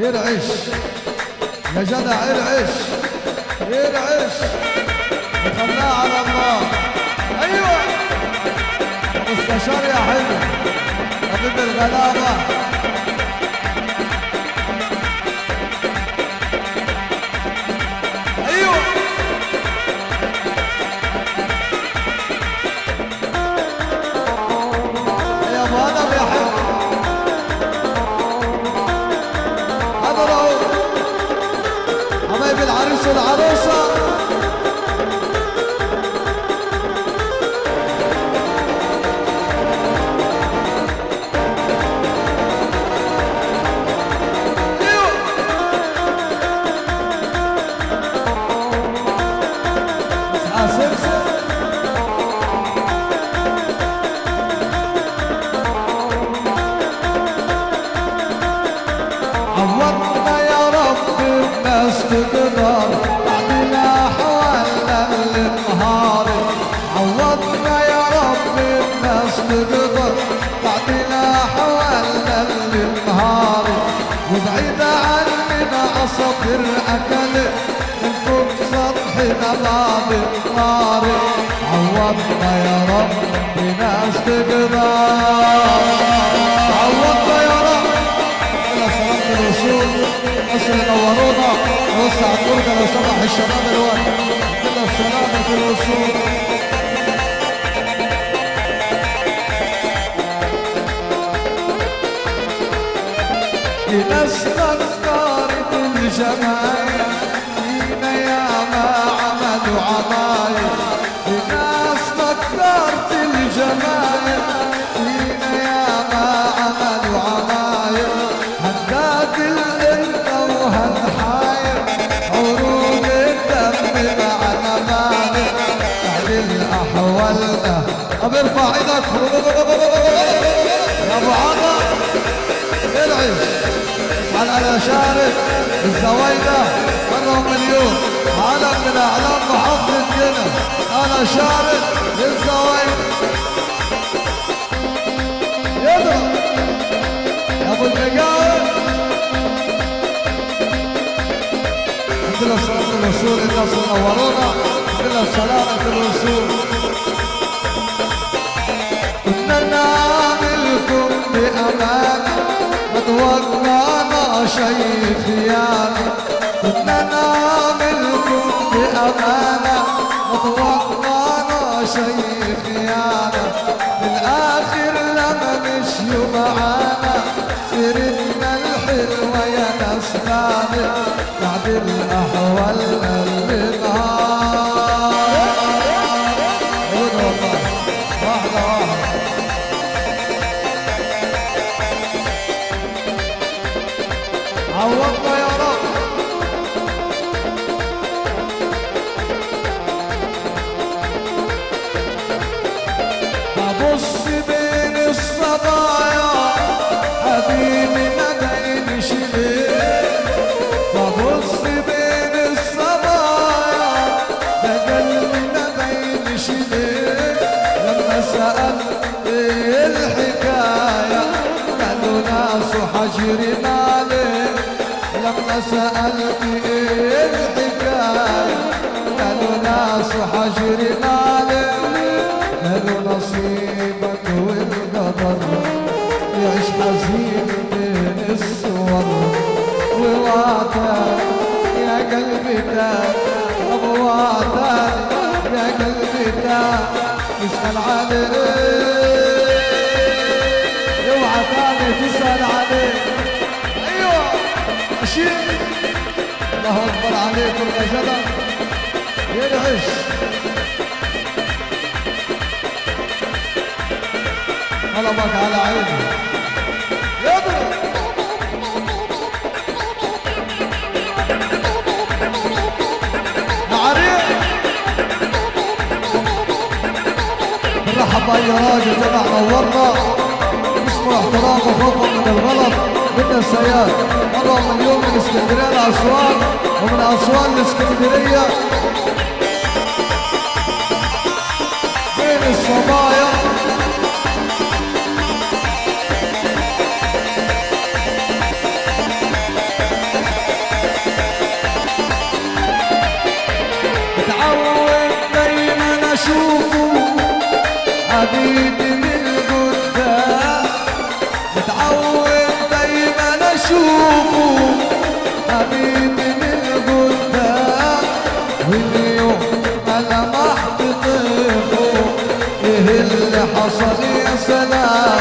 يرعش يا جدع، يرعش يرعش وخلاه على الله. ايوه مستشار يا حلو حبيب الغلابه. ايوه يا ابو ادم يا حلو. حضروا حبايب العريس والعروسه. عوضنا يا رب الناس تقدر تعدل احوالنا النهار. عوضنا يا رب الناس تقدر تعدل احوالنا النهار. وبعيد عننا عصافير اكلت من فوق سطحنا بعد النار. عوضنا يا رب بناس تقدر. عوضنا يا رب سلامة الوصول. مصر نورونا وسع الدرجة لو سمح الشباب الوقت كده بسلامة الوصول. في ناس نكرت الجمايل فينا يا ما عملوا عمايل. في ناس نكرت الجمايل فينا يا ما عملوا عمايل. هدات القلة وهالحايل عروق الدم معنا مالك. تعدل أحوالنا. طب ارفع ايدك يا ابو عمر. ارعش على الاشارك الزوايدة مرة مليون. علم من اعلام محافظة جنة. انا شارك للزوايدة يضرب يا ابو المقاول. كلها بسلامة الوصول. الناس منورونا كلها بسلامة الوصول. كنا نعملكم بأمانة ما توقعنا شيء خيانة. كنا نعملكم بأمانة ما توقعنا شيء خيانة. بالآخر لما مشيوا معانا سيرتنا الحلوة يا ناس ثانية. تعدل أحوالنا النهار. واحدة واحدة. عوضنا يا رب. ببص بين الصبايا حبيبي ما بينش ليه. ببص بين الصبايا ده قلبي ما بينش ليه. لما سألت ايه الحكاية قالوا ناس حجرنا عليه. لما سألت ايه الحكاية قالوا ناس حجرنا عليه. قالوا نصيبك والقدر يعيش حزين بين الصور. ووعدك يا قلبي تاني. طب وعدك يا قلبي تاني تسأل عليه. اوعى تاني تسأل عليه. ايوه اشيل. الله اكبر عليكم يا جدع. يرعش قلبك على عيني يضرب. معاريع بنرحب بأي راجل جدع نورنا. اسمه احترام وخوفا من الغلط. بدنا السياد مرة مليون من اسكندرية لأسوان ومن أسوان لاسكندرية. بين الصبايا حبيبي من قدام متعود دايما اشوفه حبيبي من قدام واليوم انا محتضنه ايه اللي حصل يا سلام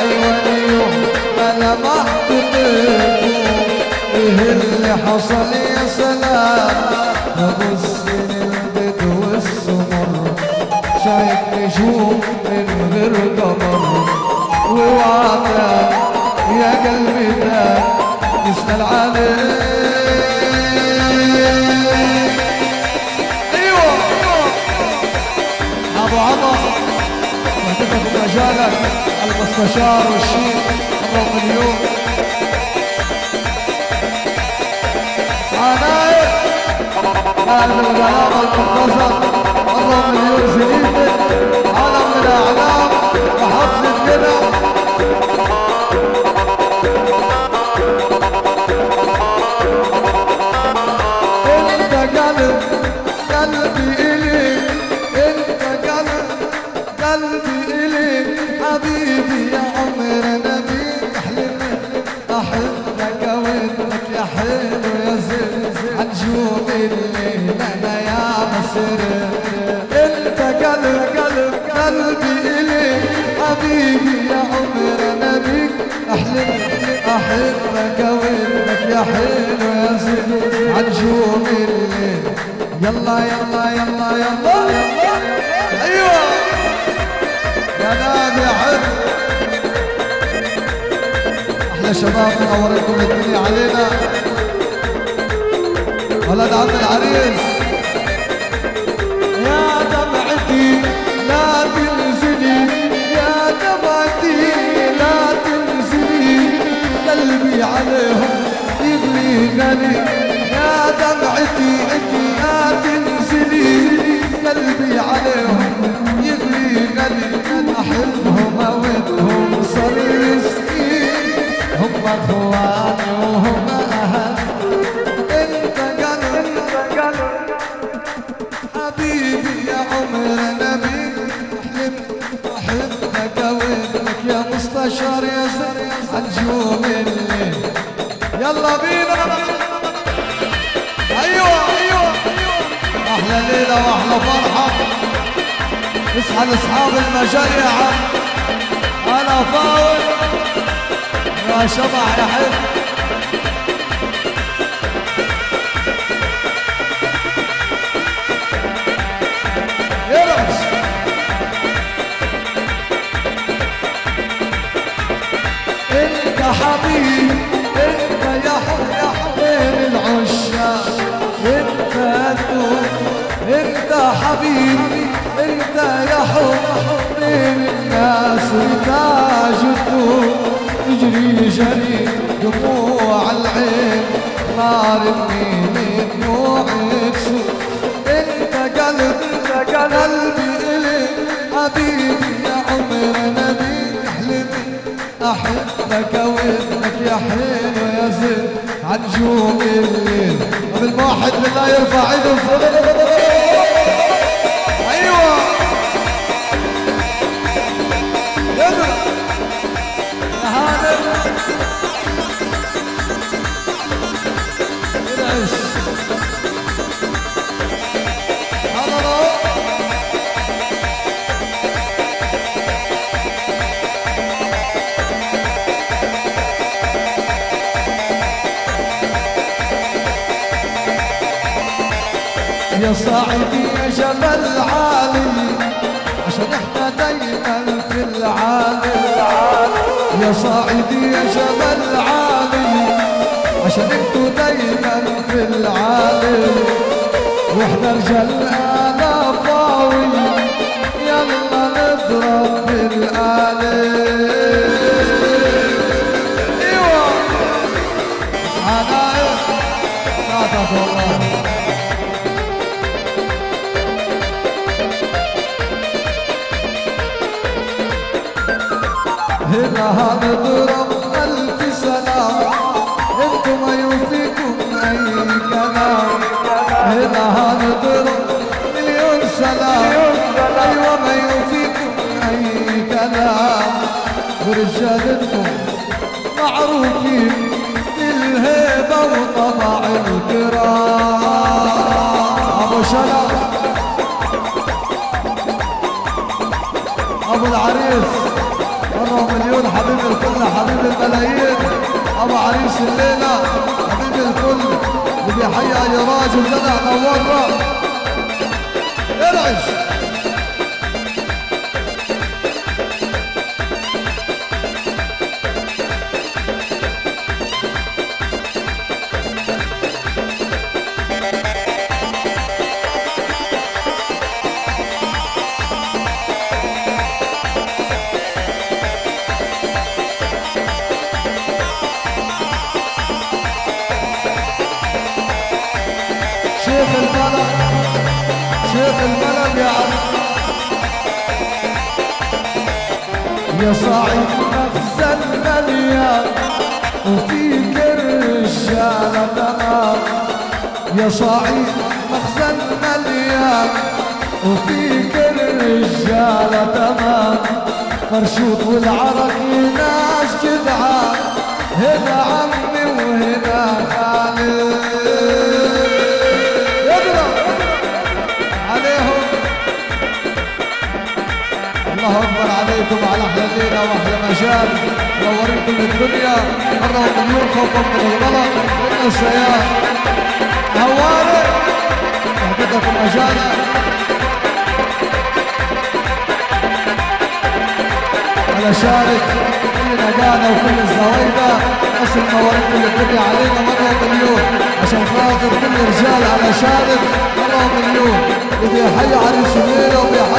ايوه اليوم انا محتضنه ايه اللي حصل يا سلام ببص للبيت والسمر شايف نجوم من غير قمر ووعدك يا قلبي ده يسأل عليك ايوه ابو عمر وهتبقى في مجالك المستشار والشيخ ابو مليون عناية قلب الغلابة المنتظر ابو مليون زليفة علم من الاعلام وحفظ الجنة انت قلبي اليك انت قلبي اليك حبيبي يا عمر نبيك احبك ودك يا حلو يا زين عالجوم الليل انا يا مصر انت قلبي اليك حبيبي يا عمر نبيك احبك ودك يا حلو يا زين عالجوم الليل يلا يلا يلا يلا ايوه يا نادي حب احلى شباب منوريكم الدنيا علينا ولد عم العريس يا دمعتي لا تنزلي يا دمعتي لا تنزلي قلبي عليهم يغلي غلي يا دمعتي لا تنزلي قلبي عليهم يغلي غلي احبهم اودهم صار رزقي هم اخواني وهم اهل انت قلب حبيبي يا عمر نبي احبك اودك يا مستشار يا زين عالجوم الليل يلا بينا ايوه احلى ليله واحلى فرحه اصحى لاصحاب المجال يا عم انا فاول يا شبح يا حب يرقص انت حبيب انت يا حبيب العشاق انت انت حبيبي انت يا حبيب الناس وتاج الدور تجري جري دموع العين نار النيل دموعك سوء انت قلبي اليك حبيبي يا عمر نبيك احلمي احبك ودك يا حلو يا زين عالجوم الليل بالواحد بالله يرفع ايده فوق ايوه يلا يا هذا يدعش يا صاحبي يا جبل عالي عشان احنا دايما في العالي يا صاحبي يا جبل عالي عشان انتو دايما في العالي واحنا رجال الالاف قوي يلا نضرب بالآلي ايوه انا لا والله هنا هنضرب ألف سلام انتم ما يوفيكم أي كلام هنا هنضرب مليون سلام أيوة ما يوفيكم أي ورجالتكم معروفين بالهيبة وطبع الكرام. أبو شلال أبو العريس مرة مليون، حبيب الكل حبيب الملايين، أبو عريس الليلة حبيب الكل اللي بيحيي أي راجل جدع نورنا. ارعش شيخ البلد، شيخ البلد يا عم يا صاحب مخزن مليان وفيك الرجالة تمام. يا صاحب مخزن مليان وفيك الرجالة تمام. فرشوط والعرق ناس جدعان، هنا عمي وهنا خالي عليهم. الله اكبر عليكم على احلى ليله واحلى مجال، نورتكم الدنيا مره ومليون. خوفكم من الغلط من السيار هواري تحديدك المجالة. على شارك كل نجانا وكل الزوايدة، ناس نورتكم الدنيا علينا مره ومليون، عشان خاطر كل رجال على شارك مره ومليون. اللي بيحيي عريس الليله وبيحيي